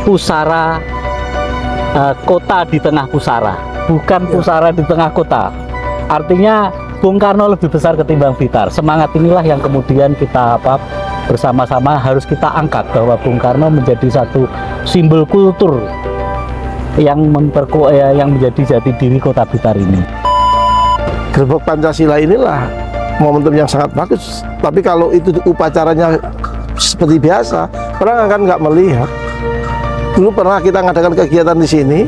pusara, kota di tengah pusara, bukan pusara di tengah kota. Artinya Bung Karno lebih besar ketimbang Blitar. Semangat inilah yang kemudian kita bersama-sama harus kita angkat, bahwa Bung Karno menjadi satu simbol kultur yang menjadi jati diri kota Blitar ini. Gerbek Pancasila inilah momentum yang sangat bagus. Tapi kalau itu upacaranya seperti biasa, orang akan nggak melihat. Dulu pernah kita ngadakan kegiatan di sini,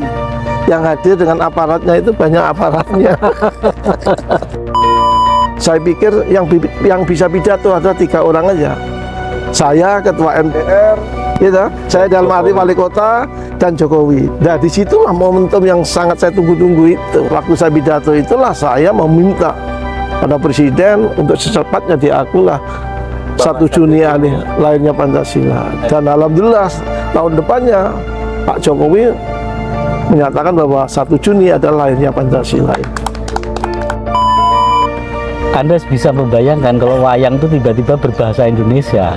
yang hadir dengan aparatnya itu banyak aparatnya. Saya pikir yang bisa pidato ada 3 orang aja. Saya, Ketua MPR, gitu, saya dalam arti Wali Kota, dan Jokowi. Nah, disitulah momentum yang sangat saya tunggu-tunggu itu. Waktu saya pidato itulah saya meminta pada Presiden untuk secepatnya diakulah 1 Juni ini lahirnya Pancasila. Dan alhamdulillah tahun depannya Pak Jokowi menyatakan bahwa 1 Juni adalah lahirnya Pancasila. Anda bisa membayangkan kalau wayang itu tiba-tiba berbahasa Indonesia.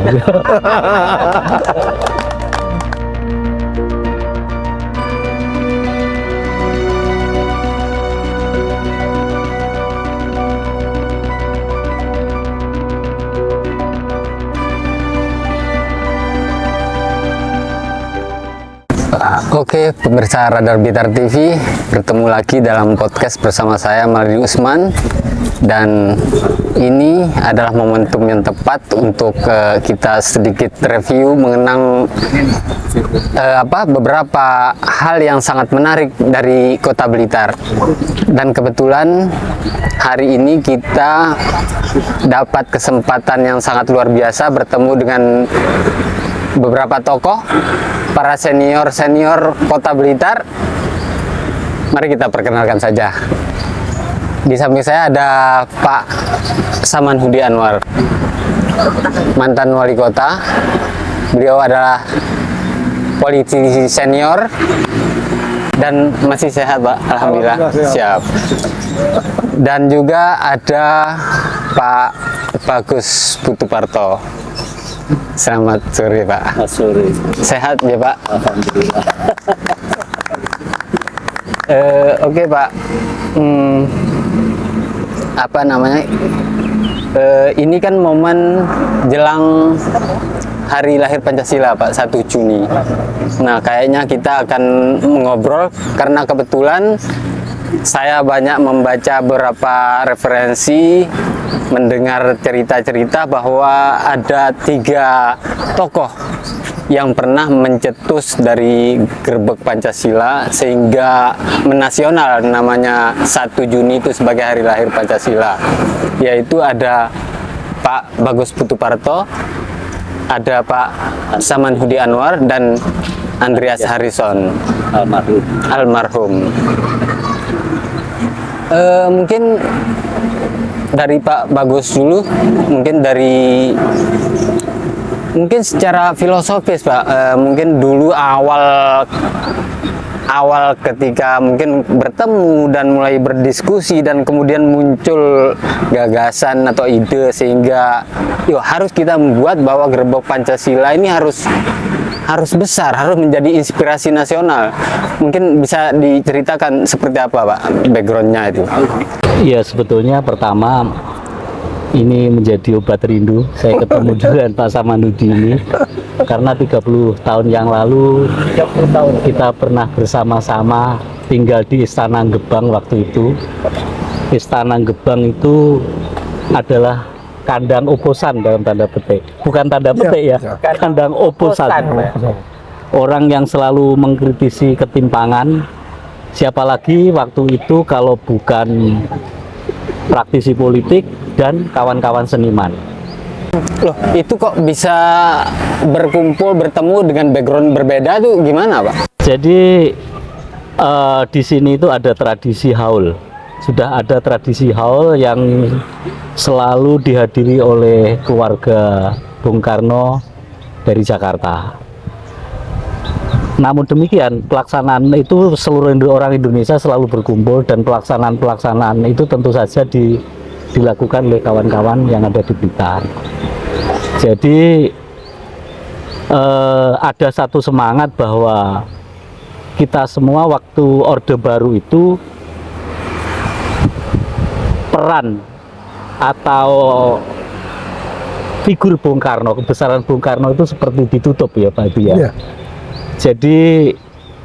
Oke, pemirsa Radar Blitar TV, bertemu lagi dalam podcast bersama saya Maladin Usman, dan ini adalah momentum yang tepat untuk kita sedikit review mengenang beberapa hal yang sangat menarik dari Kota Blitar. Dan kebetulan hari ini kita dapat kesempatan yang sangat luar biasa bertemu dengan beberapa tokoh, para senior Kota Blitar. Mari kita perkenalkan saja. Di samping saya ada Pak Samanhudi Anwar, mantan wali kota. Beliau adalah politisi senior dan masih sehat, Pak. Alhamdulillah. Siap. Dan juga ada Pak Bagus Putuparto. Selamat sore, Pak. Selamat sore. Sehat ya, Pak? Alhamdulillah. Oke, Pak. Ini kan momen jelang hari lahir Pancasila, Pak, 1 Juni. Nah, kayaknya kita akan ngobrol karena kebetulan saya banyak membaca beberapa referensi, mendengar cerita-cerita bahwa ada 3 tokoh yang pernah mencetus dari gerbek Pancasila sehingga menasional namanya 1 Juni itu sebagai hari lahir Pancasila. Yaitu ada Pak Bagus Putuparto, ada Pak Samanhudi Anwar, dan Andreas Harrison almarhum. Mungkin dari Pak Bagus dulu, mungkin secara filosofis, Pak, mungkin dulu awal ketika mungkin bertemu dan mulai berdiskusi dan kemudian muncul gagasan atau ide sehingga harus kita membuat bahwa gerbek Pancasila ini harus besar, harus menjadi inspirasi nasional. Mungkin bisa diceritakan seperti apa, Pak, backgroundnya itu? Iya, sebetulnya pertama ini menjadi obat rindu saya ketemu dengan Pak Samanhudi ini, karena 30 tahun yang lalu kita pernah bersama-sama tinggal di Istana Gebang. Waktu itu Istana Gebang itu adalah kandang oposan dalam tanda petik, bukan tanda petik ya, kandang oposan. Orang yang selalu mengkritisi ketimpangan. Siapa lagi waktu itu kalau bukan praktisi politik dan kawan-kawan seniman. Loh, itu kok bisa berkumpul, bertemu dengan background berbeda tuh gimana, Pak? Jadi di sini itu ada tradisi haul. Sudah ada tradisi haul yang selalu dihadiri oleh keluarga Bung Karno dari Jakarta. Namun demikian, pelaksanaan itu seluruh orang Indonesia selalu berkumpul, dan pelaksanaan itu tentu saja dilakukan oleh kawan-kawan yang ada di Blitar. Jadi ada satu semangat bahwa kita semua waktu Orde Baru itu peran atau figur Bung Karno, kebesaran Bung Karno itu seperti ditutup ya Pak Ibu ya. Iya. Jadi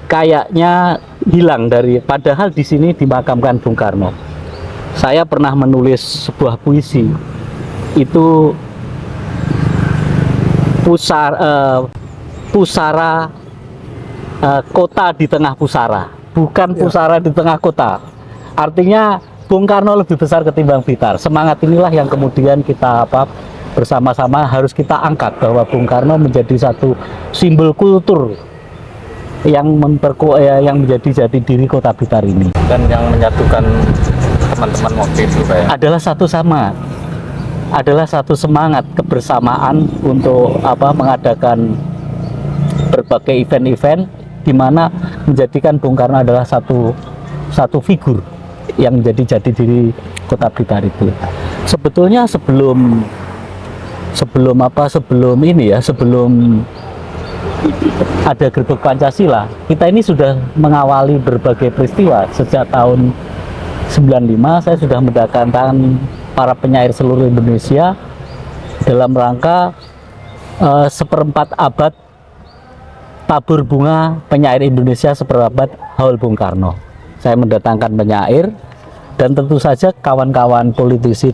kayaknya hilang dari, padahal di sini dimakamkan Bung Karno. Saya pernah menulis sebuah puisi, itu pusara kota di tengah pusara, bukan pusara di tengah kota. Artinya Bung Karno lebih besar ketimbang Blitar. Semangat inilah yang kemudian kita bersama-sama harus kita angkat, bahwa Bung Karno menjadi satu simbol kultur yang yang menjadi jati diri kota Blitar ini. Dan yang menyatukan teman-teman waktu itu kayak Adalah satu semangat kebersamaan untuk mengadakan berbagai event-event di mana menjadikan Bung Karno adalah satu figur yang menjadi jati diri kota Blitar itu. Sebetulnya sebelum ada Gerbek Pancasila, kita ini sudah mengawali berbagai peristiwa. Sejak tahun 95 saya sudah mendatangkan para penyair seluruh Indonesia dalam rangka seperempat abad tabur bunga penyair Indonesia seperabad haul Bung Karno. Saya mendatangkan penyair dan tentu saja kawan-kawan politisi,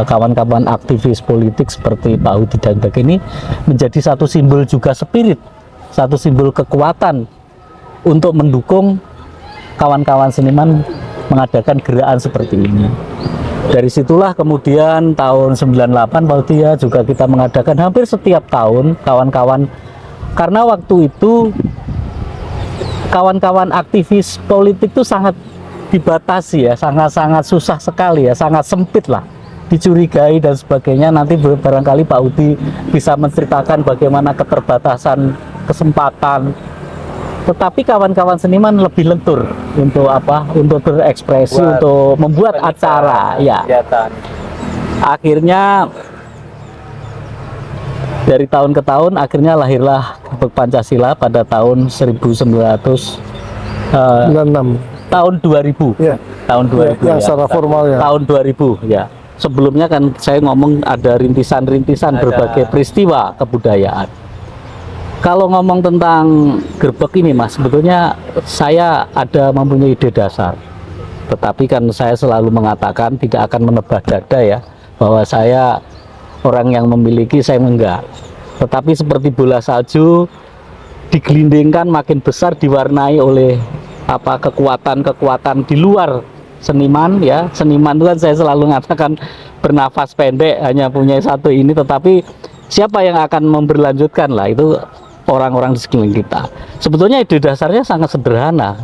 kawan-kawan aktivis politik seperti Pak Hudi dan ini menjadi satu simbol juga spirit, satu simbol kekuatan untuk mendukung kawan-kawan seniman mengadakan gerakan seperti ini. Dari situlah kemudian tahun 98 Pak Hudi juga kita mengadakan hampir setiap tahun kawan-kawan, karena waktu itu kawan-kawan aktivis politik itu sangat dibatasi ya, sangat-sangat susah sekali ya, sangat sempit lah, dicurigai dan sebagainya. Nanti barangkali Pak Hudi bisa menceritakan bagaimana keterbatasan kesempatan, tetapi kawan-kawan seniman lebih lentur untuk untuk berekspresi, untuk membuat acara ya. Akhirnya dari tahun ke tahun akhirnya lahirlah Gerbek Pancasila pada tahun 1996. Tahun 2000. Ya. Tahun 2000 yang ya. secara formal ya. Tahun 2000 ya. Sebelumnya kan saya ngomong ada rintisan-rintisan berbagai peristiwa kebudayaan. Kalau ngomong tentang gerbek ini Mas, sebetulnya saya ada mempunyai ide dasar. Tetapi kan saya selalu mengatakan tidak akan menebak dada ya, bahwa saya orang yang memiliki, saya enggak. Tetapi seperti bola salju digelindingkan makin besar, diwarnai oleh kekuatan-kekuatan di luar seniman ya. Seniman itu kan saya selalu mengatakan bernafas pendek, hanya punya satu ini, tetapi siapa yang akan memberlanjutkan lah, itu orang-orang di sekeliling kita. Sebetulnya ide dasarnya sangat sederhana.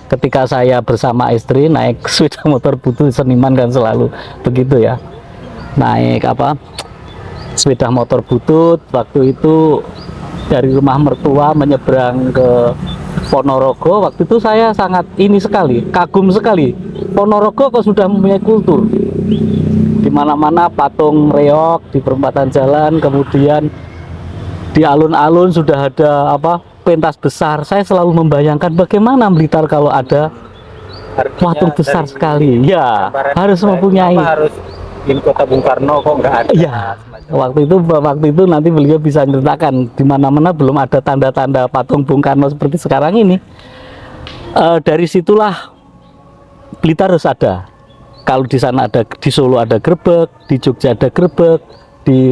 Ketika saya bersama istri naik sepeda motor butut, seniman kan selalu begitu ya, naik sepeda motor butut. Waktu itu dari rumah mertua menyeberang ke Ponorogo. Waktu itu saya sangat kagum sekali. Ponorogo kok sudah mempunyai kultur. Di mana-mana patung reok di perempatan jalan, kemudian di alun-alun sudah ada pentas besar. Saya selalu membayangkan bagaimana Blitar kalau ada patung besar sekali. Ya, harus mempunyai. Harus di kota Bung Karno kok nggak ada? Ya. Waktu itu nanti beliau bisa menceritakan di mana-mana belum ada tanda-tanda patung Bung Karno seperti sekarang ini. Dari situlah Blitar harus ada. Kalau di sana ada, di Solo ada gerbek, di Jogja ada gerbek, di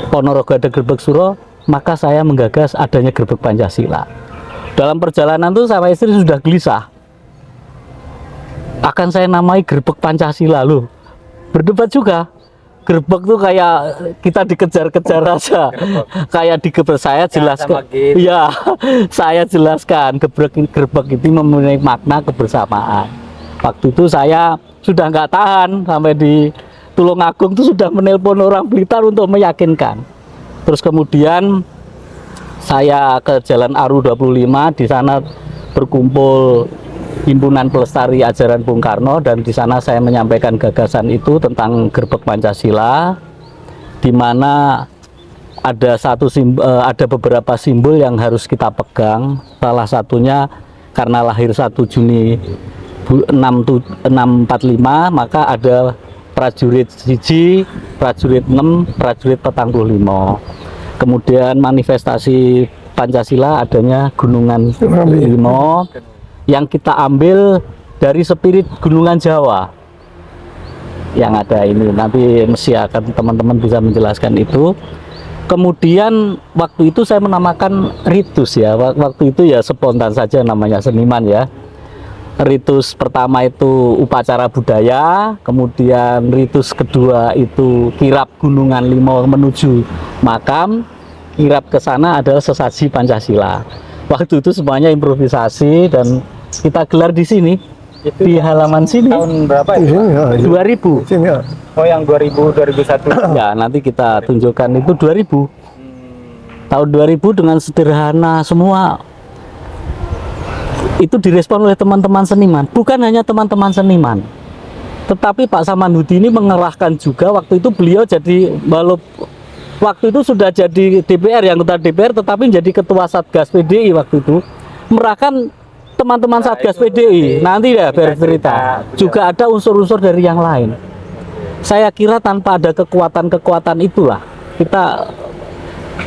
Ponorogo ada gerbek suro, maka saya menggagas adanya Gerbek Pancasila. Dalam perjalanan itu sama istri sudah gelisah. Akan saya namai Gerbek Pancasila loh. Berdebat juga. Gerbek tuh kayak kita dikejar-kejar aja, kayak digeber. Saya jelaskan, ya saya jelaskan gerbek itu mempunyai makna kebersamaan. Waktu itu saya sudah nggak tahan, sampai di Tulungagung itu sudah menelpon orang Blitar untuk meyakinkan. Terus kemudian saya ke Jalan Aru 25, di sana berkumpul Himpunan Pelestari Ajaran Bung Karno, dan di sana saya menyampaikan gagasan itu tentang Gerbek Pancasila, di mana ada beberapa simbol yang harus kita pegang. Salah satunya karena lahir 1 Juni 645, maka ada prajurit 1, prajurit 6, prajurit 45. Kemudian manifestasi Pancasila adanya Gunungan Limo yang kita ambil dari spirit Gunungan Jawa yang ada ini. Nanti mesti akan teman-teman bisa menjelaskan itu. Kemudian waktu itu saya menamakan ritus ya, waktu itu ya spontan saja namanya seniman ya. Ritus pertama itu upacara budaya, kemudian ritus kedua itu kirap Gunungan Limo menuju makam, kirap ke sana adalah sesaji Pancasila. Waktu itu semuanya improvisasi dan kita gelar di sini, di halaman sini. Tahun berapa Di ya? sini ya, 2000. sini ya. Oh, yang 2001. Ya, nanti kita tunjukkan itu 2000. Tahun 2000 dengan sederhana semua. Itu direspon oleh teman-teman seniman. Bukan hanya teman-teman seniman, tetapi Pak Samanhudi ini mengerahkan juga. Waktu itu beliau jadi, waktu itu sudah jadi DPR, yang anggota DPR, tetapi menjadi ketua Satgas PDI waktu itu. Merahkan teman-teman Satgas PDI. Nanti ya bercerita. Juga ada unsur-unsur dari yang lain. Saya kira tanpa ada kekuatan-kekuatan itulah, kita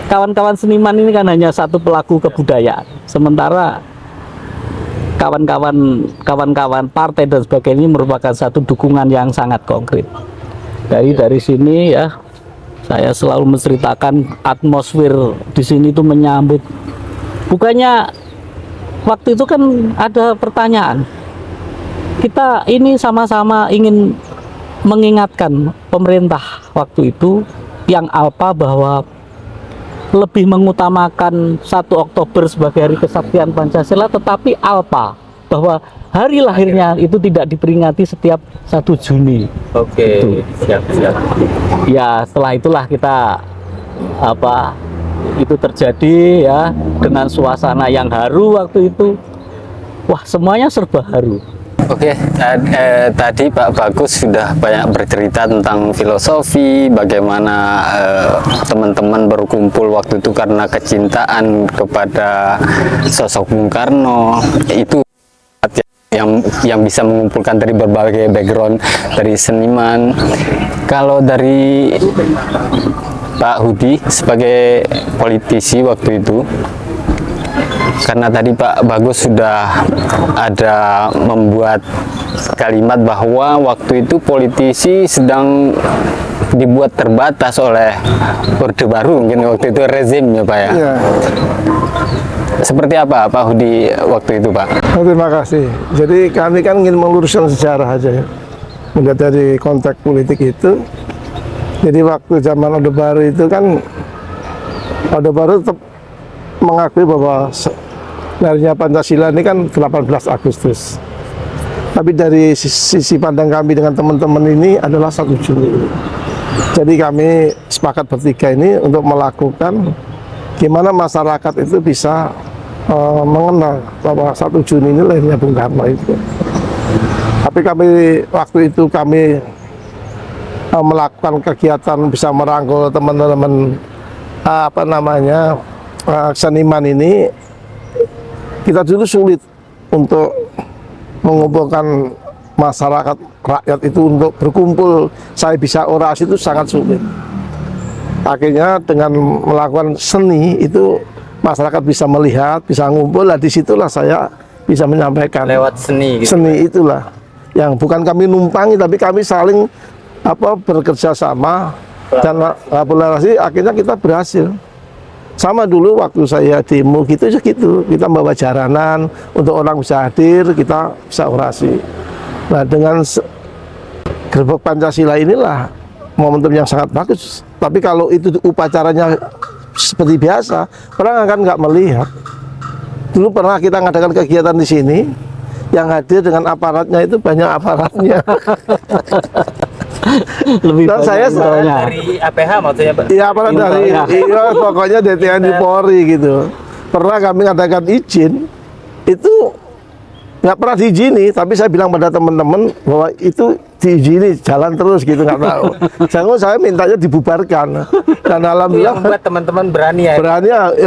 kawan-kawan seniman ini kan hanya satu pelaku kebudayaan, sementara kawan-kawan partai dan sebagainya merupakan satu dukungan yang sangat konkret. Dari sini ya, saya selalu menceritakan atmosfer di sini itu menyambut. Bukannya waktu itu kan ada pertanyaan, kita ini sama-sama ingin mengingatkan pemerintah waktu itu yang alpa bahwa lebih mengutamakan 1 Oktober sebagai hari kesaktian Pancasila, tetapi alpa bahwa hari lahirnya itu tidak diperingati setiap 1 Juni. Oke, siap. Ya, setelah itulah kita itu terjadi ya, dengan suasana yang haru waktu itu. Wah, semuanya serba haru. Oke, tadi Pak Bagus sudah banyak bercerita tentang filosofi, bagaimana teman-teman berkumpul waktu itu karena kecintaan kepada sosok Bung Karno. Itu yang bisa mengumpulkan dari berbagai background dari seniman. Kalau dari Pak Hudi sebagai politisi waktu itu, karena tadi Pak Bagus sudah ada membuat kalimat bahwa waktu itu politisi sedang dibuat terbatas oleh Orde Baru, mungkin waktu itu rezimnya Pak ya. Ya. Seperti apa Pak Hudi waktu itu Pak? Oh, terima kasih. Jadi kami kan ingin meluruskan sejarah aja ya. Melihat dari konteks politik itu. Jadi waktu zaman Orde Baru itu kan Orde Baru tetap mengakui bahwa lahirnya Pancasila ini kan 18 Agustus. Tapi dari sisi pandang kami dengan teman-teman ini adalah 1 Juni. Jadi kami sepakat bertiga ini untuk melakukan gimana masyarakat itu bisa mengenal bahwa 1 Juni ini lahirnya Bung Karno itu. Tapi kami waktu itu kami melakukan kegiatan bisa merangkul teman-teman seniman ini. Kita dulu sulit untuk mengumpulkan masyarakat rakyat itu untuk berkumpul. Saya bisa orasi itu sangat sulit. Akhirnya dengan melakukan seni itu masyarakat bisa melihat, bisa ngumpul. Lah disitulah saya bisa menyampaikan Lewat seni gitu. Seni itulah yang bukan kami numpangi, tapi kami saling bekerja sama dan kolaborasi. Akhirnya kita berhasil. Sama dulu waktu saya demo gitu, kita bawa jaranan untuk orang bisa hadir, kita bisa orasi. Nah, dengan gerbek Pancasila inilah momentum yang sangat bagus. Tapi kalau itu upacaranya seperti biasa, orang akan nggak melihat. Dulu pernah kita ngadakan kegiatan di sini, yang hadir dengan aparatnya itu banyak aparatnya. Lebih Dan banyak saya soalnya. Dari APH maksudnya Pak? Iya, aparat dari iya, pokoknya DTNI Polri gitu. Pernah kami ngadakan izin, itu nggak pernah diizini, tapi saya bilang pada teman-teman bahwa itu diizini jalan terus gitu, nggak tahu. Saya mintanya dibubarkan, dan alhamdulillah Buat teman-teman berani ya.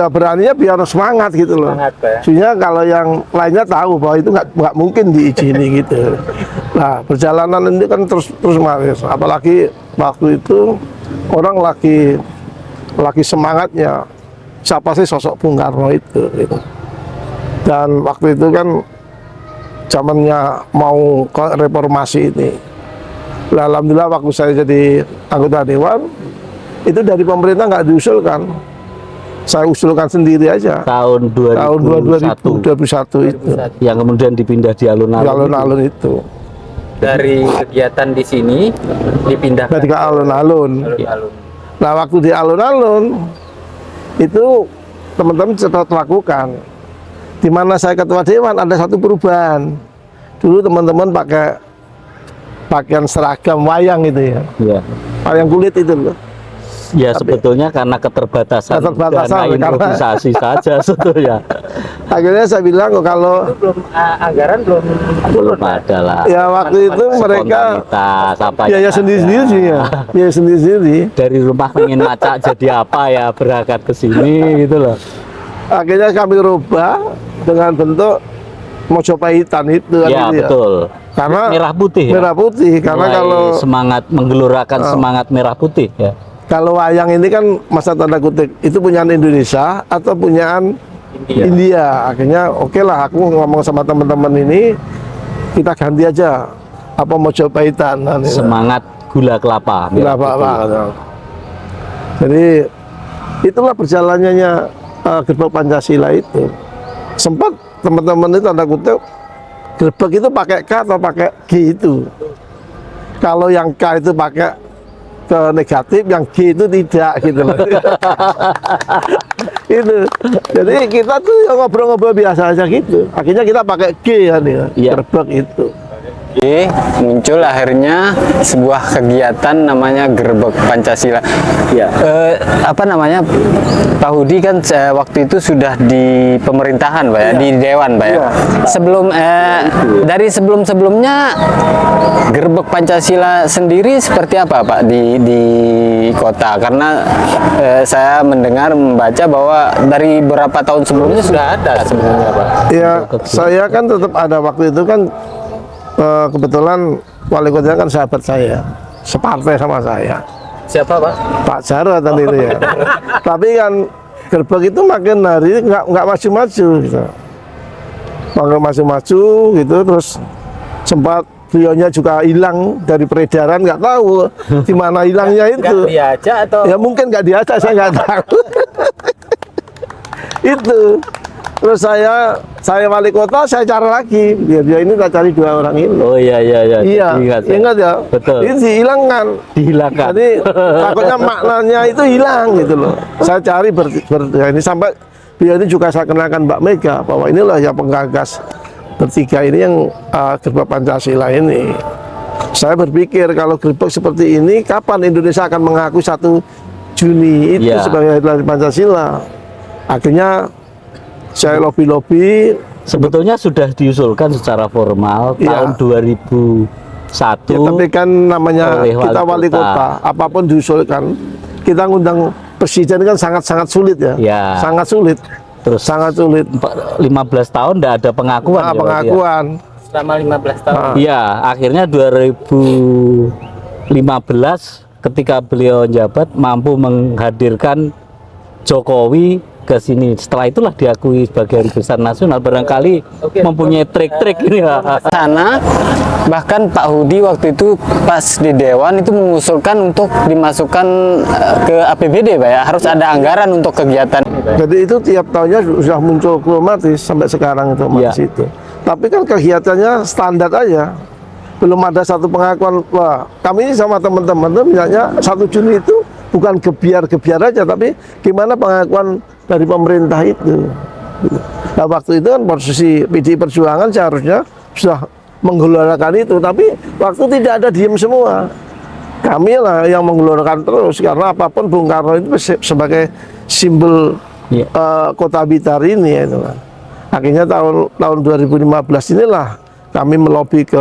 beraninya biar semangat gitu loh. Semangat, Pak, ya. Sehingga kalau yang lainnya tahu bahwa itu nggak mungkin diizini gitu. Nah, perjalanan ini kan terus menerus. Apalagi waktu itu orang lagi semangatnya siapa sih sosok Bung Karno itu gitu. Dan waktu itu kan zamannya mau ke reformasi ini. Nah, alhamdulillah waktu saya jadi anggota dewan itu dari pemerintah nggak diusulkan, saya usulkan sendiri aja. Tahun 2001 2001 itu yang kemudian dipindah di alun-alun. alun-alun itu Dari kegiatan di sini dipindah dari ke alun-alun. alun-alun. Nah, waktu di alun-alun itu teman-teman cepat lakukan. Di mana saya ketua dewan ada satu perubahan. Dulu teman-teman pakai pakaian seragam wayang itu ya, Ya. wayang kulit itu loh. Ya sebetulnya karena keterbatasan dana karena- improvisasi saja sebetulnya. Akhirnya saya bilang kok kalau Belum anggaran belum Belum ada lah. ya waktu itu mereka Spontanitas, apa biaya sendiri-sendiri sih ya, biaya sendiri-sendiri. dari rumah pengen macak jadi apa ya berangkat ke sini gitu loh. Akhirnya kami rubah dengan bentuk Mojopahitan itu kan Ya itu betul. Karena Merah putih ya. merah putih karena Mulai kalau semangat menggelorakan semangat merah putih ya. kalau wayang ini kan masa tanda kutip itu punyaan Indonesia atau punyaan India. Akhirnya oke lah aku ngomong sama teman-teman ini kita ganti aja apa Mojopahitan. Nah, ini. Semangat gula kelapa. Gila, merah Pak. putih. Jadi itulah perjalanannya gerbek Pancasila itu. Sempat teman-teman itu tanda kutip gerbek itu pakai K atau pakai G itu. Kalau yang K itu pakai ke negatif, yang G itu tidak gitu loh. Itu. Jadi kita tuh ngobrol-ngobrol biasa aja gitu. Akhirnya kita pakai G kan ya, Iya. gerbek itu. Oke, muncul akhirnya sebuah kegiatan namanya Gerbek Pancasila. Ya. Apa namanya, Pak Hudi kan waktu itu sudah di pemerintahan, Pak ya, di Dewan, Pak ya. Iya. Sebelum dari sebelum-sebelumnya Gerbek Pancasila sendiri seperti apa, Pak, di kota? Karena saya mendengar membaca bahwa dari beberapa tahun sebelumnya sudah ada sebenarnya, Pak. Ya, saya kan tetap ada waktu itu kan kebetulan wali kota kan sahabat saya, separtai sama saya, Siapa, Pak? Pak Jarod tadi itu ya. Tapi kan gerbek itu makin hari nggak maju-maju gitu. Makin maju-maju gitu, terus sempat beliaunya juga hilang dari peredaran, nggak tahu di mana hilangnya itu. diajak atau Ya mungkin nggak diajak, saya nggak tahu. Itu. Terus saya wali kota, saya cari lagi. Dia ini tak cari 2 orang ini. Oh iya iya iya. Iya, saya. ingat ya. Betul. Ini dihilangkan. Dihilangkan. Jadi takutnya maknanya itu hilang gitu loh. Saya cari ini sampai beliau ini juga saya kenalkan Mbak Mega bahwa inilah yang penggagas bertiga ini yang gerbek Pancasila ini. Saya berpikir kalau gerbek seperti ini kapan Indonesia akan mengaku 1 Juni itu Ya. sebagai hari lahir Pancasila. Akhirnya saya lobby-lobby. Sebetulnya sudah diusulkan secara formal Iya. tahun 2001. Ya, tapi kan namanya oleh kita wali kota, apapun diusulkan, kita ngundang presiden kan sangat-sangat sulit ya. Ya. Sangat sulit. Terus Sangat sulit. 15 tahun tidak ada pengakuan. Nah, ya, Pak, ya? pengakuan. selama 15 tahun? Iya, akhirnya 2015 ketika beliau menjabat mampu menghadirkan Jokowi ke sini. Setelah itulah diakui sebagai hari besar nasional. Barangkali mempunyai trik-trik ini. Sana bahkan Pak Hudi waktu itu pas di Dewan itu mengusulkan untuk dimasukkan ke APBD, Pak ya. Harus ada anggaran untuk kegiatan. Jadi itu tiap tahunnya sudah muncul kromatis sampai sekarang itu otomatis Ya. itu. Tapi kan kegiatannya standar aja. Belum ada satu pengakuan. Wah, kami ini sama teman-teman tuh misalnya 1 Juni itu bukan gebiar-gebiar aja, tapi gimana pengakuan dari pemerintah itu. Nah, waktu itu kan posisi PDI Perjuangan seharusnya sudah menggelorkan itu, tapi waktu tidak ada diem semua. Kami lah yang menggelorkan terus, karena apapun Bung Karno itu sebagai simbol Ya. kota Blitar ini ya, itu. Akhirnya tahun 2015 inilah kami melobi ke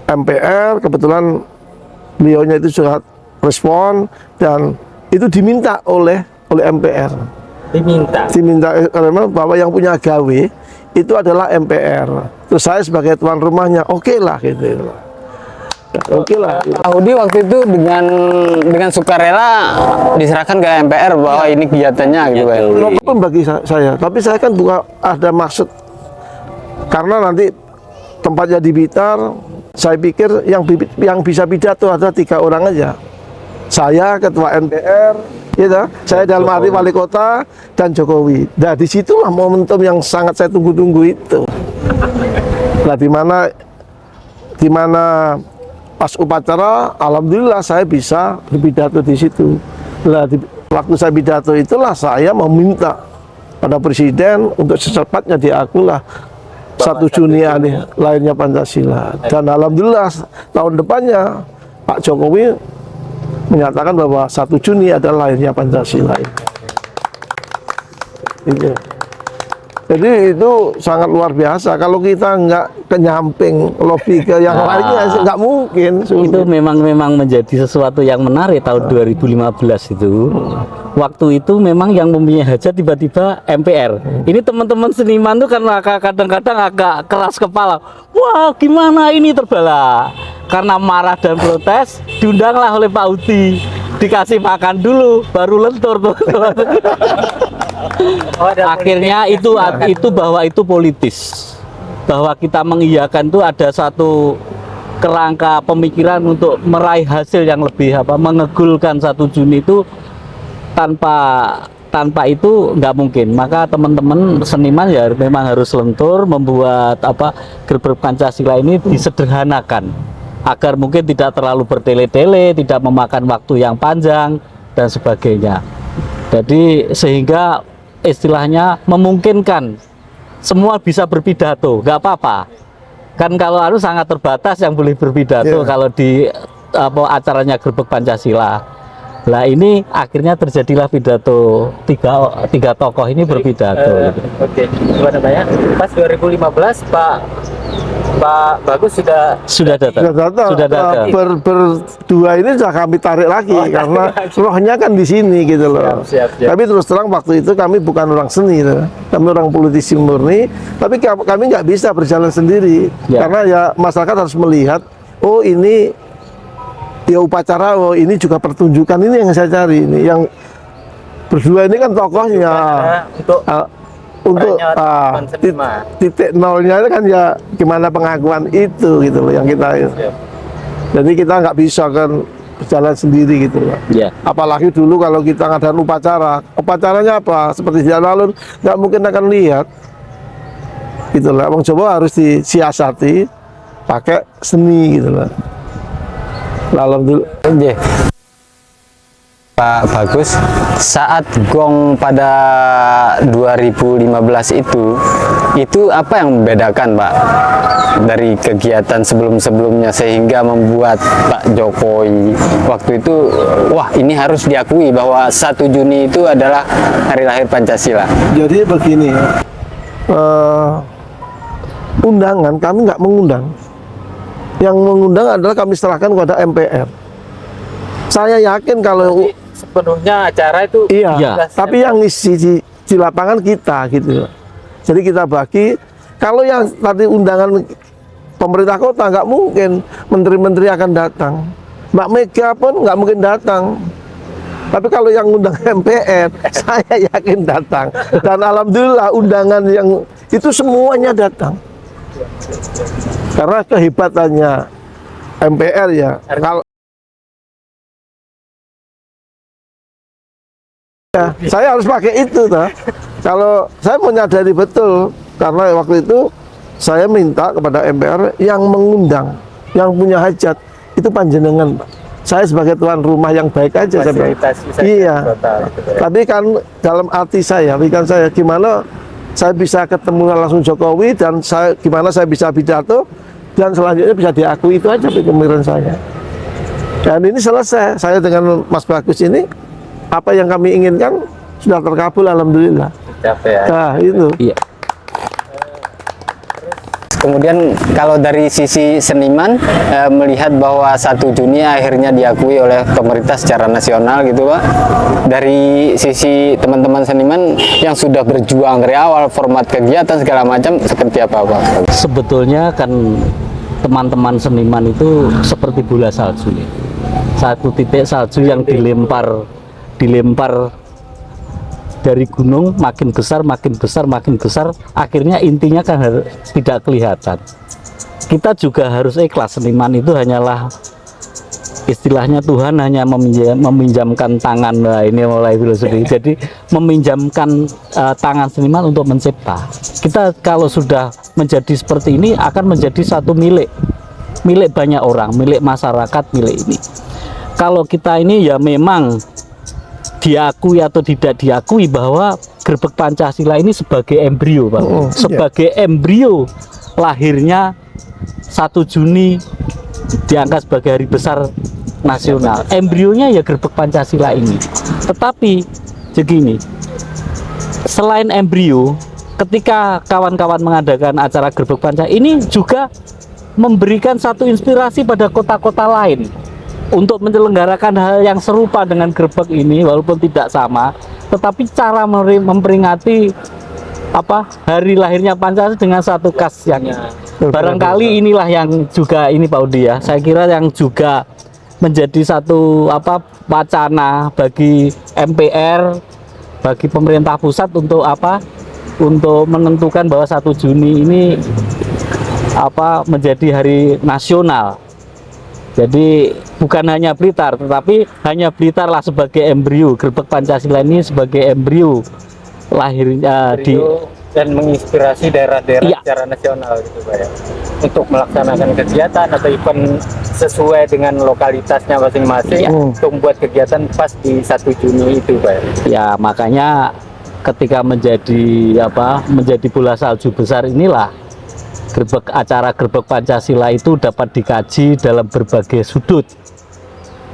MPR, kebetulan beliaunya itu sudah respon dan itu diminta oleh MPR. Diminta karena bahwa yang punya gawe itu adalah MPR. Terus saya sebagai tuan rumahnya, oke lah gitu. Oke lah. Pak Hudi waktu itu dengan sukarela diserahkan ke MPR bahwa ini kegiatannya gitu Pak. Walaupun bagi saya, tapi saya kan bukan ada maksud karena nanti tempatnya di Blitar, saya pikir yang bisa pidato ada 3 orang aja. Saya ketua MPR, gitu. Saya dalam arti wali kota dan Jokowi. Nah disitulah momentum yang sangat saya tunggu-tunggu itu. Nah di mana pas upacara, alhamdulillah saya bisa berpidato di situ. Nah, waktu saya pidato itulah saya meminta pada presiden untuk secepatnya diakulah 1 Juni lahirnya Pancasila. Dan alhamdulillah tahun depannya Pak Jokowi menyatakan bahwa 1 Juni adalah lahirnya Pancasila. Itu. Jadi itu sangat luar biasa. Kalau kita nggak kenyamping lobby ke yang lainnya, nggak mungkin. Sulit. Itu memang menjadi sesuatu yang menarik tahun 2015 itu. Waktu itu memang yang mempunyai hajat tiba-tiba MPR. Ini teman-teman seniman tuh karena kadang-kadang agak keras kepala. Wah, gimana ini terbala? Karena marah dan protes, diundanglah oleh Pak Hudi. Dikasih makan dulu, baru lentur tuh. Akhirnya itu bahwa itu politis. Bahwa kita mengiyakan itu ada satu kerangka pemikiran untuk meraih hasil yang lebih mengegulkan 1 Juni itu tanpa itu nggak mungkin. Maka teman-teman seniman ya memang harus lentur membuat gerbek Pancasila ini disederhanakan agar mungkin tidak terlalu bertele-tele, tidak memakan waktu yang panjang dan sebagainya. Jadi sehingga istilahnya memungkinkan semua bisa berpidato, nggak apa-apa. Kan kalau harus sangat terbatas yang boleh berpidato kalau di acaranya Gerbek Pancasila. Lah ini akhirnya terjadilah pidato tiga tokoh ini berpidato. Oke, gimana Pak ya? Pas 2015 Pak Bagus sudah datang. Sudah datang. Berdua ini sudah kami tarik lagi karena rohnya kan di sini gitu loh. Siap. Tapi terus terang waktu itu kami bukan orang seni, kami orang politisi murni. Tapi kami nggak bisa berjalan sendiri karena ya masyarakat harus melihat, oh ini ya upacara, oh ini juga pertunjukan, ini yang saya cari ini yang berdua ini kan tokohnya untuk titik nolnya itu kan ya gimana pengakuan itu gitu loh yang kita jadi kita nggak bisa kan berjalan sendiri gitu loh. Apalagi dulu kalau kita ngadain upacaranya apa seperti jalan alun nggak mungkin akan lihat gitu loh. Wong Jawa harus disiasati pakai seni gitu loh. Alhamdulillah. Pak Bagus, saat gong pada 2015 itu apa yang membedakan Pak dari kegiatan sebelum-sebelumnya sehingga membuat Pak Jokowi waktu itu, wah ini harus diakui bahwa 1 Juni itu adalah hari lahir Pancasila. Jadi begini, undangan kami nggak mengundang. Yang mengundang adalah kami serahkan kepada MPR. Saya yakin kalau sepenuhnya acara itu tapi yang ngisi di lapangan kita gitu. Jadi kita bagi. Kalau yang tadi undangan pemerintah kota nggak mungkin menteri-menteri akan datang. Mbak Mega pun nggak mungkin datang. Tapi kalau yang undang MPR, saya yakin datang. Dan alhamdulillah undangan yang itu semuanya datang. Karena kehebatannya MPR ya. Kalau saya harus pakai itu kalau saya menyadari betul karena waktu itu saya minta kepada MPR yang mengundang yang punya hajat itu panjenengan Pak. Saya sebagai tuan rumah yang baik aja tapi kan dalam arti saya gimana saya bisa ketemu langsung Jokowi dan gimana saya bisa pidato dan selanjutnya bisa diakui, itu aja pemikiran saya. Dan ini selesai saya dengan Mas Bagus ini. Apa yang kami inginkan sudah terkabul, alhamdulillah. Capek ya. Nah, itu. Iya. Kemudian kalau dari sisi seniman, melihat bahwa 1 Juni akhirnya diakui oleh pemerintah secara nasional gitu Pak. Dari sisi teman-teman seniman yang sudah berjuang dari awal, format kegiatan segala macam seperti apa Pak? Sebetulnya kan teman-teman seniman itu seperti bola salju nih. Satu titik salju yang dilempar dari gunung, makin besar, akhirnya intinya kan tidak kelihatan. Kita juga harus ikhlas, seniman itu hanyalah istilahnya Tuhan hanya meminjamkan tangan. Nah, ini mulai filosofi. Jadi meminjamkan tangan seniman untuk mencipta. Kita kalau sudah menjadi seperti ini akan menjadi satu milik banyak orang, milik masyarakat, milik ini. Kalau kita ini ya memang diakui atau tidak diakui bahwa Gerbek Pancasila ini sebagai embrio Pak, sebagai embrio lahirnya 1 Juni diangkat sebagai hari besar nasional. Embrionya ya Gerbek Pancasila ini. Tetapi begini, selain embrio, ketika kawan-kawan mengadakan acara Gerbek Pancasila ini juga memberikan satu inspirasi pada kota-kota lain untuk menyelenggarakan hal yang serupa dengan gerbek ini, walaupun tidak sama, tetapi cara memperingati hari lahirnya Pancasila dengan satu khas yang barangkali inilah yang juga ini Pak Udi ya, saya kira yang juga menjadi satu wacana bagi MPR, bagi pemerintah pusat untuk untuk menentukan bahwa 1 Juni ini menjadi hari nasional. Jadi bukan hanya Blitar, tetapi hanya Blitar lah sebagai embrio. Gerbek Pancasila ini sebagai embrio lahirnya dan menginspirasi daerah-daerah secara nasional gitu Pak ya, untuk melaksanakan kegiatan atau event sesuai dengan lokalitasnya masing-masing untuk membuat kegiatan pas di 1 Juni itu Pak ya. Ya makanya ketika menjadi bola salju besar inilah acara Gerbek Pancasila itu dapat dikaji dalam berbagai sudut,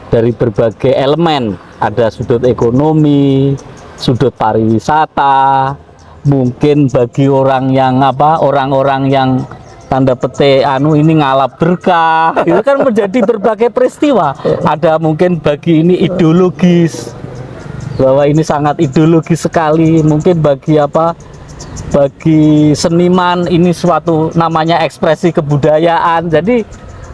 dari berbagai elemen. Ada sudut ekonomi, sudut pariwisata, mungkin bagi orang yang orang-orang yang tanda petik ini ngalap berkah, itu kan menjadi berbagai peristiwa. Ada mungkin bagi ini ideologis, bahwa ini sangat ideologis sekali. Mungkin bagi bagi seniman ini suatu namanya ekspresi kebudayaan. Jadi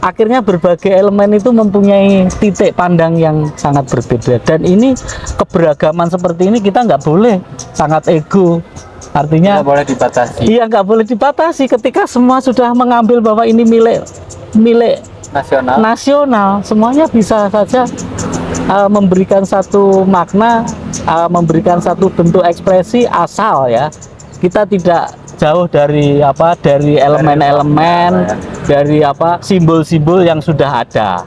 akhirnya berbagai elemen itu mempunyai titik pandang yang sangat berbeda, dan ini keberagaman seperti ini kita nggak boleh sangat ego, artinya nggak boleh dibatasi. Iya, nggak boleh dibatasi. Ketika semua sudah mengambil bahwa ini milik nasional, semuanya bisa saja memberikan satu makna, memberikan satu bentuk ekspresi, asal ya kita tidak jauh dari elemen-elemen, dari simbol-simbol yang sudah ada.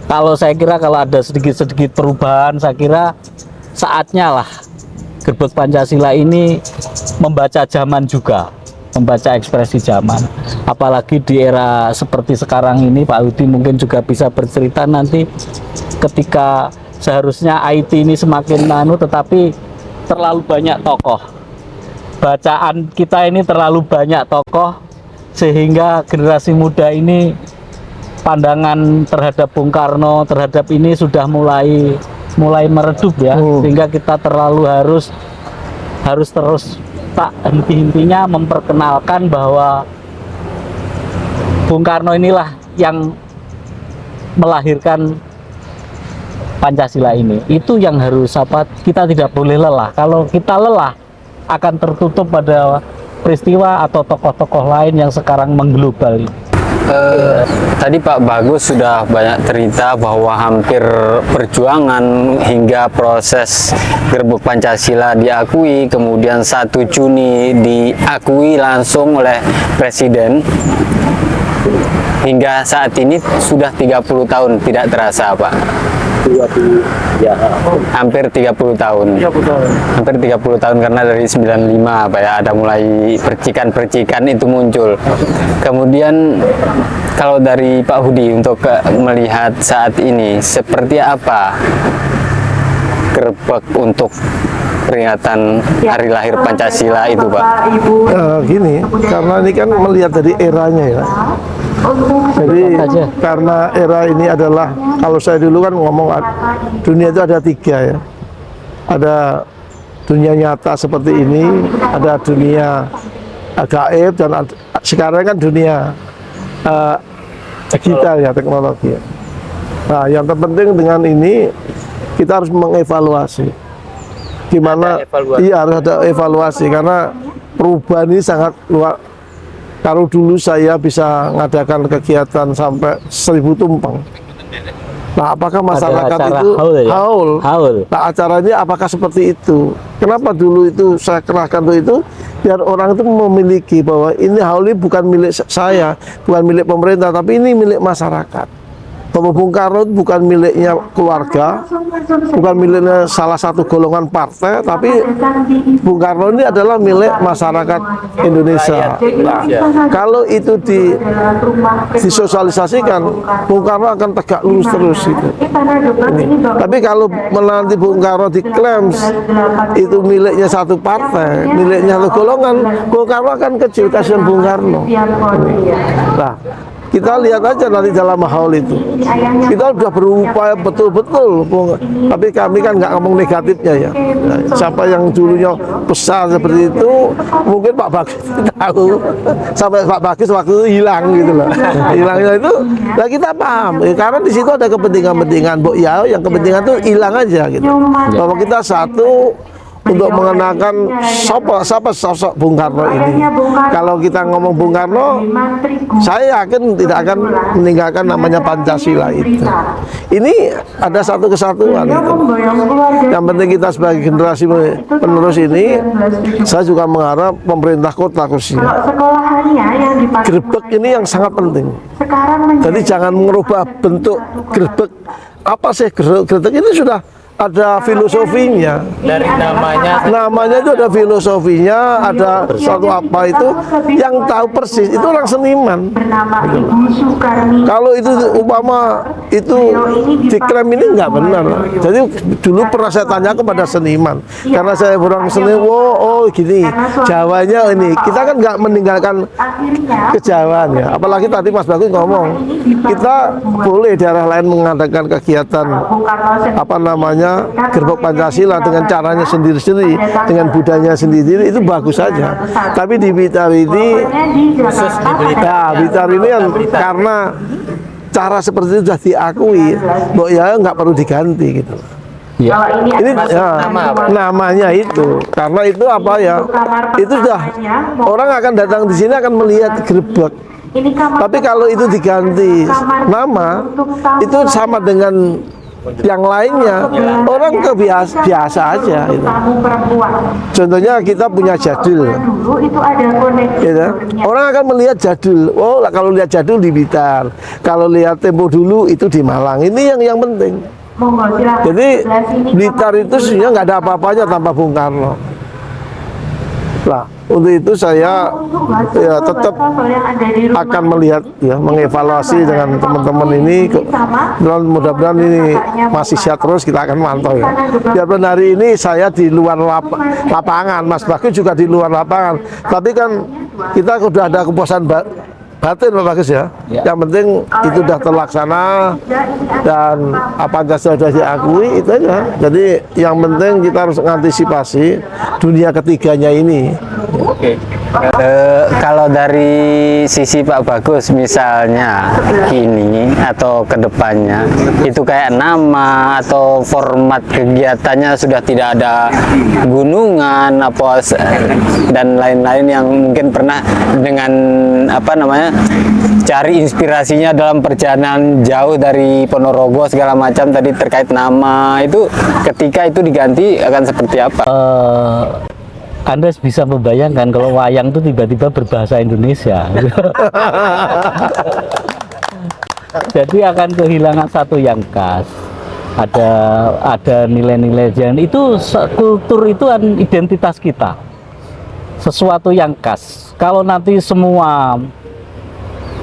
Kalau saya kira kalau ada sedikit-sedikit perubahan, saya kira saatnya lah Gerbek Pancasila ini membaca zaman juga, membaca ekspresi zaman. Apalagi di era seperti sekarang ini, Pak Udi mungkin juga bisa bercerita nanti ketika seharusnya IT ini semakin tetapi terlalu banyak tokoh. Bacaan kita ini terlalu banyak tokoh, sehingga generasi muda ini pandangan terhadap Bung Karno, terhadap ini sudah mulai meredup ya, sehingga kita terlalu harus terus tak henti-hentinya memperkenalkan bahwa Bung Karno inilah yang melahirkan Pancasila ini. Itu yang harus kita tidak boleh lelah. Kalau kita lelah akan tertutup pada peristiwa atau tokoh-tokoh lain yang sekarang mengglobal. Tadi Pak Bagus sudah banyak cerita bahwa hampir perjuangan hingga proses Gerbek Pancasila diakui, kemudian 1 Juni diakui langsung oleh Presiden. Hingga saat ini sudah 30 tahun, tidak terasa Pak. Hampir 30 tahun. Hampir 30 tahun, karena dari 95 Pak ya, ada mulai percikan-percikan itu muncul. Kemudian kalau dari Pak Hudi untuk melihat saat ini seperti apa gerbek untuk peringatan hari lahir Pancasila itu, Pak? Gini, karena ini kan melihat dari eranya ya. Jadi karena era ini adalah, kalau saya dulu kan ngomong dunia itu ada 3 ya. Ada dunia nyata seperti ini, ada dunia gaib, dan sekarang kan dunia digital ya, teknologi. Nah, yang terpenting dengan ini kita harus mengevaluasi. Gimana? Iya, harus ada evaluasi karena perubahan ini sangat luar. Kalau dulu saya bisa mengadakan kegiatan sampai 1000 tumpeng. Nah, apakah masyarakat itu haul? Nah, acaranya apakah seperti itu? Kenapa dulu itu saya kerahkan untuk itu? Biar orang itu memiliki bahwa ini haul ini bukan milik saya, bukan milik pemerintah, tapi ini milik masyarakat. Bahwa Bung Karno bukan miliknya keluarga, bukan miliknya salah satu golongan partai, tapi Bung Karno ini adalah milik masyarakat Indonesia. Nah, kalau itu disosialisasikan, Bung Karno akan tegak lurus terus itu. Tapi kalau nanti Bung Karno diklaim itu miliknya satu partai, miliknya satu golongan, Bung Karno akan kecil, kasihan Bung Karno. Nah, kita lihat aja nanti dalam haul itu. Kita sudah berupaya betul-betul, tapi kami kan nggak ngomong negatifnya ya. Siapa yang dulunya besar seperti itu, mungkin Pak Bagus tahu. Sampai Pak Bagus waktu itu hilang gitu loh. Hilangnya itu, nah kita paham. Karena di situ ada kepentingan-kepentingan, ya, yang kepentingan itu hilang aja gitu. Bahwa kita satu untuk mengenalkan siapa sosok Bung Karno ini. Kalau kita ngomong Bung Karno, saya yakin tidak akan meninggalkan namanya Pancasila itu. Ini ada satu kesatuan itu. Yang penting kita sebagai generasi penerus ini, saya juga mengharap pemerintah kota khususnya gerbek ini yang sangat penting. Jadi jangan merubah bentuk gerbek. Apa sih gerbek ini sudah ada filosofinya. Dari namanya itu ada filosofinya, ada suatu apa itu yang tahu persis itu orang seniman. Kalau itu umpama itu diklaim ini nggak benar. Jadi dulu pernah saya tanya kepada seniman, karena saya orang seni, oh gini Jawanya ini, kita kan nggak meninggalkan kejauhan ya. Apalagi tadi Mas Bagus ngomong, kita boleh daerah lain mengadakan kegiatan apa namanya gerbek Pancasila dengan caranya sendiri-sendiri, dengan budayanya sendiri, itu bagus saja. Tapi di Blitar ini, Blitar ini kan karena cara seperti itu sudah diakui, bahwa ya nggak perlu diganti gitu. Ya. Ini ya, namanya itu, karena itu apa ya? Itu sudah orang akan datang di sini akan melihat gerbek. Tapi kalau itu diganti nama, itu sama dengan yang lainnya, orang biasa aja gitu. Contohnya kita punya jadul gitu. Orang akan melihat jadul, oh kalau lihat jadul di Blitar, kalau lihat Tempo Dulu itu di Malang. Ini yang penting. Jadi Blitar itu sebenarnya nggak ada apa-apanya tanpa Bung Karno. Nah, untuk itu saya ya tetap akan melihat ya, mengevaluasi dengan teman-teman ini, dan mudah-mudahan ini masih sehat terus, kita akan mantau ya. Biarpun hari ini saya di luar lapangan, Mas Bagus juga di luar lapangan, tapi kan kita sudah ada kepuasan batin Pak Bagus ya. Yang penting itu sudah terlaksana dan apa saja sudah diakui, itu aja. Jadi yang penting kita harus mengantisipasi dunia ketiganya ini. Kalau dari sisi Pak Bagus misalnya ini atau kedepannya itu kayak nama atau format kegiatannya sudah tidak ada gunungan apa dan lain-lain yang mungkin pernah dengan apa namanya cari inspirasinya dalam perjalanan jauh dari Ponorogo segala macam tadi terkait nama itu, ketika itu diganti akan seperti apa? Anda bisa membayangkan kalau wayang itu tiba-tiba berbahasa Indonesia. Jadi akan kehilangan satu yang khas. Ada nilai-nilai yang itu, kultur itu kan identitas kita. Sesuatu yang khas. Kalau nanti semua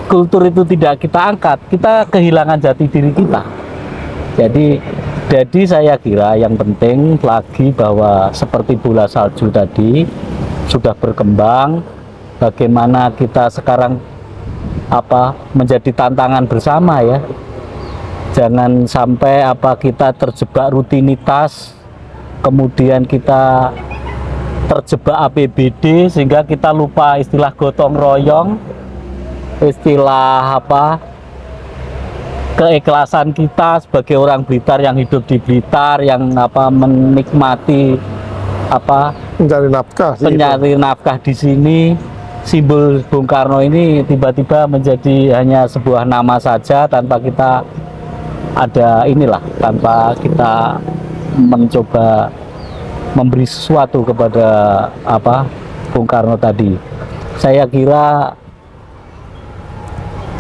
kultur itu tidak kita angkat, kita kehilangan jati diri kita. Jadi Jadi saya kira yang penting lagi bahwa seperti bola salju tadi sudah berkembang, bagaimana kita sekarang menjadi tantangan bersama ya. Jangan sampai kita terjebak rutinitas, kemudian kita terjebak APBD sehingga kita lupa istilah gotong royong, istilah keikhlasan kita sebagai orang Blitar yang hidup di Blitar, yang menikmati pencari nafkah di sini. Simbol Bung Karno ini tiba-tiba menjadi hanya sebuah nama saja tanpa kita tanpa kita mencoba memberi sesuatu kepada Bung Karno tadi. Saya kira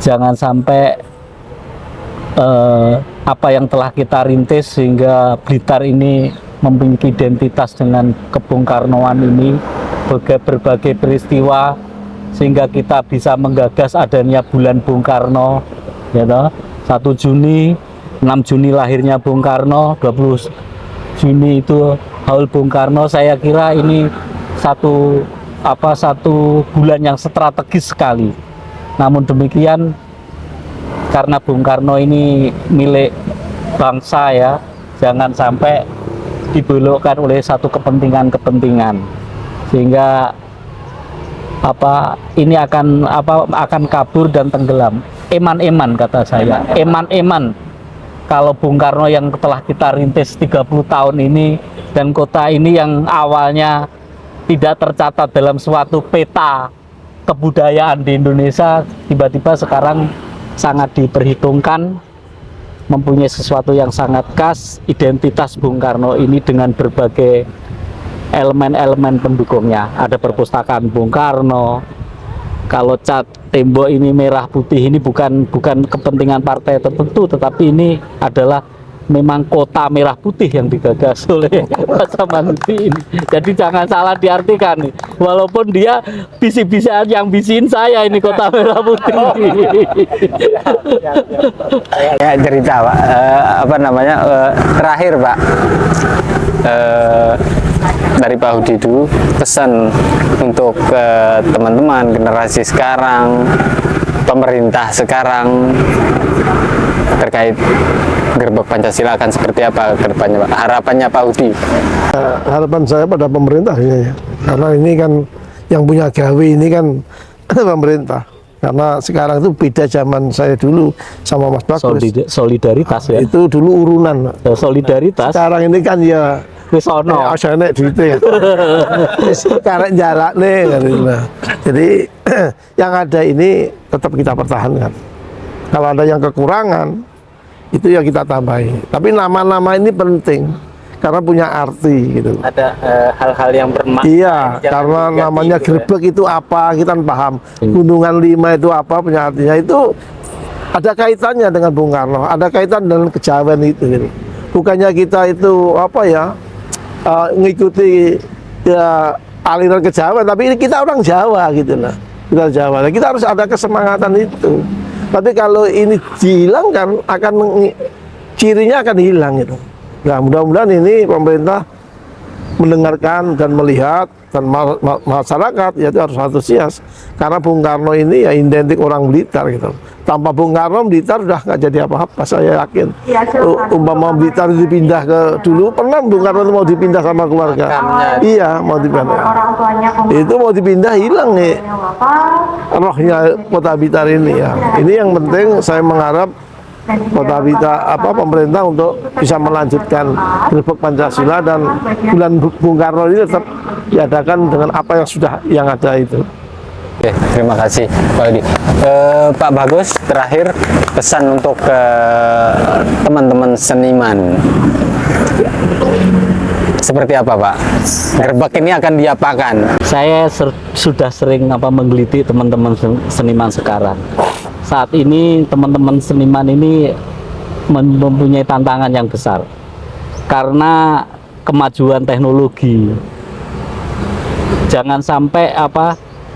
jangan sampai apa yang telah kita rintis sehingga Blitar ini memiliki identitas dengan kebung Karnoan ini, berbagai peristiwa sehingga kita bisa menggagas adanya bulan Bung Karno, ya toh. 1 Juni, 6 Juni lahirnya Bung Karno, 20 Juni itu Haul Bung Karno. Saya kira ini satu bulan yang strategis sekali. Namun demikian, karena Bung Karno ini milik bangsa ya, jangan sampai dibelokkan oleh satu kepentingan sehingga ini akan kabur dan tenggelam. Eman-eman kata saya, eman-eman kalau Bung Karno yang telah kita rintis 30 tahun ini, dan kota ini yang awalnya tidak tercatat dalam suatu peta kebudayaan di Indonesia, tiba-tiba sekarang sangat diperhitungkan, mempunyai sesuatu yang sangat khas. Identitas Bung Karno ini dengan berbagai elemen-elemen pendukungnya. Ada perpustakaan Bung Karno. Kalau cat tembok ini merah putih ini bukan kepentingan partai tertentu, tetapi ini adalah memang kota merah putih yang digagas oleh Mas Samanhudi ini. Jadi jangan salah diartikan nih. Walaupun dia bisik-bisik yang bisikin saya ini kota merah putih. Ya cerita Pak, terakhir Pak, dari Pak Hudi dulu, pesan untuk teman-teman generasi sekarang, pemerintah sekarang terkait gerbek Pancasila akan seperti apa ke depannya Pak? Harapannya Pak Hudi? Harapan saya pada pemerintah ya, karena ini kan yang punya gawe ini kan pemerintah. Karena sekarang itu beda zaman saya dulu sama Mas Bagus. Solidaritas ya. Itu dulu urunan. Solidaritas. Sekarang ini kan ya wis ono. Aja nek duite. Sekarang jarak nih. Jadi yang ada ini tetap kita pertahankan. Kalau ada yang kekurangan, itu ya kita tambahi. Tapi nama-nama ini penting karena punya arti gitu. Ada hal-hal yang bermakna. Iya, karena namanya gerbek itu apa, kita kan paham. Gunungan 5 itu apa, punya artinya. Itu ada kaitannya dengan Bung Karno, ada kaitan dengan kejawen itu gitu. Bukannya kita itu mengikuti ya aliran kejawen, tapi ini kita orang Jawa gitu lah. Kita Jawa. Nah, kita harus ada kesemangatan itu. Tapi kalau ini dihilangkan, cirinya akan hilang gitu. Nah, mudah-mudahan ini pemerintah mendengarkan dan melihat, dan masyarakat yaitu harus antusias karena Bung Karno ini ya identik orang Blitar gitu. Tanpa Bung Karno, Blitar udah nggak jadi apa-apa, saya yakin. Umpama Blitar dipindah ke dulu, pernah Bung Karno mau dipindah sama keluarga. Iya, mau dipindah. Itu mau dipindah, hilang nih rohnya kota Blitar ini ya. Ini yang penting saya mengharap kota Blitar pemerintah untuk bisa melanjutkan gerbek Pancasila dan bulan Bung Karno ini tetap diadakan dengan apa yang ada itu. Oke, terima kasih Pak Hudi. Pak Bagus, terakhir pesan untuk teman-teman seniman. Seperti apa Pak? Gerbek ini akan diapakan? Saya sudah sering menggeliti teman-teman seniman sekarang. Saat ini teman-teman seniman ini mempunyai tantangan yang besar karena kemajuan teknologi. Jangan sampai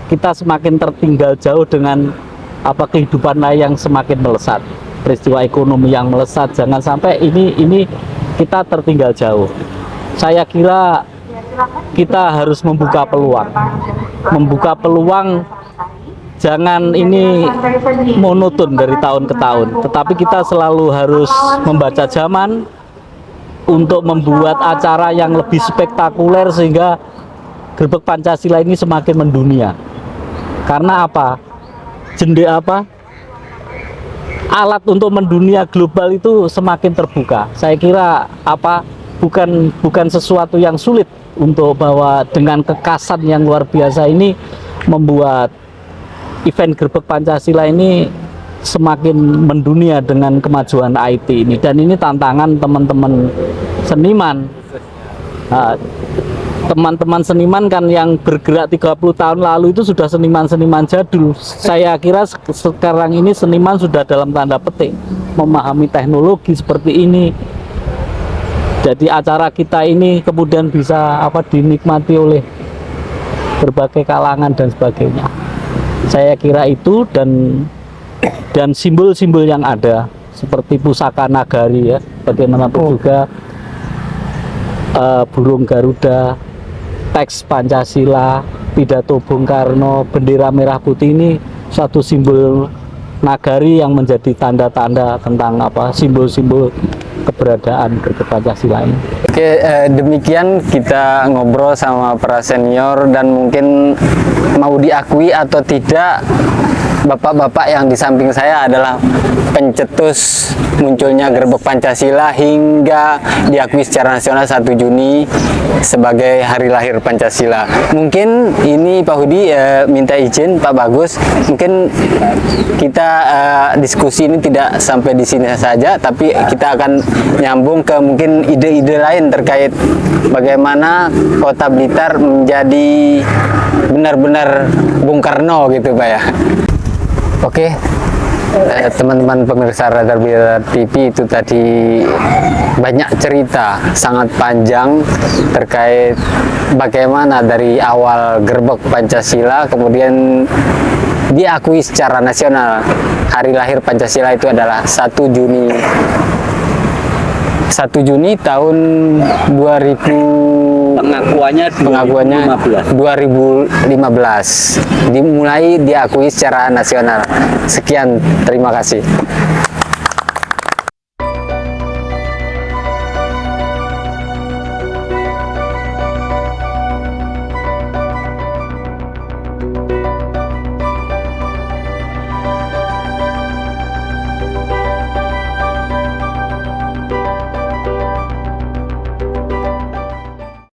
kita semakin tertinggal jauh dengan kehidupan yang semakin melesat, peristiwa ekonomi yang melesat. Jangan sampai ini kita tertinggal jauh. Saya kira kita harus membuka peluang, jangan ini monoton dari tahun ke tahun, tetapi kita selalu harus membaca zaman untuk membuat acara yang lebih spektakuler sehingga Gerbek Pancasila ini semakin mendunia. Karena apa? Alat untuk mendunia global itu semakin terbuka. Saya kira bukan sesuatu yang sulit untuk bahwa dengan kekasan yang luar biasa ini membuat event Gerbek Pancasila ini semakin mendunia dengan kemajuan IT ini. Dan ini tantangan teman-teman seniman. Teman-teman seniman kan yang bergerak 30 tahun lalu itu sudah seniman-seniman jadul. Saya kira sekarang ini seniman sudah dalam tanda petik memahami teknologi seperti ini. Jadi acara kita ini kemudian bisa dinikmati oleh berbagai kalangan dan sebagainya. Saya kira itu, dan simbol-simbol yang ada seperti pusaka nagari ya, bagaimanapun juga burung Garuda, teks Pancasila, pidato Bung Karno, bendera merah putih ini suatu simbol nagari yang menjadi tanda-tanda tentang simbol-simbol keberadaan Gerbek Pancasila ini. Oke, demikian kita ngobrol sama para senior, dan mungkin mau diakui atau tidak, bapak-bapak yang di samping saya adalah pencetus munculnya Gerbek Pancasila hingga diakui secara nasional 1 Juni sebagai hari lahir Pancasila. Mungkin ini Pak Hudi minta izin Pak Bagus, mungkin kita diskusi ini tidak sampai di sini saja, tapi kita akan nyambung ke mungkin ide-ide lain terkait bagaimana Kota Blitar menjadi benar-benar Bung Karno gitu Pak ya. Oke, teman-teman pemirsa Radar Blitar TV, itu tadi banyak cerita sangat panjang terkait bagaimana dari awal Gerbek Pancasila kemudian diakui secara nasional. Hari lahir Pancasila itu adalah 1 Juni tahun 2000. Pengakuannya 2015 dimulai diakui secara nasional. Sekian, terima kasih.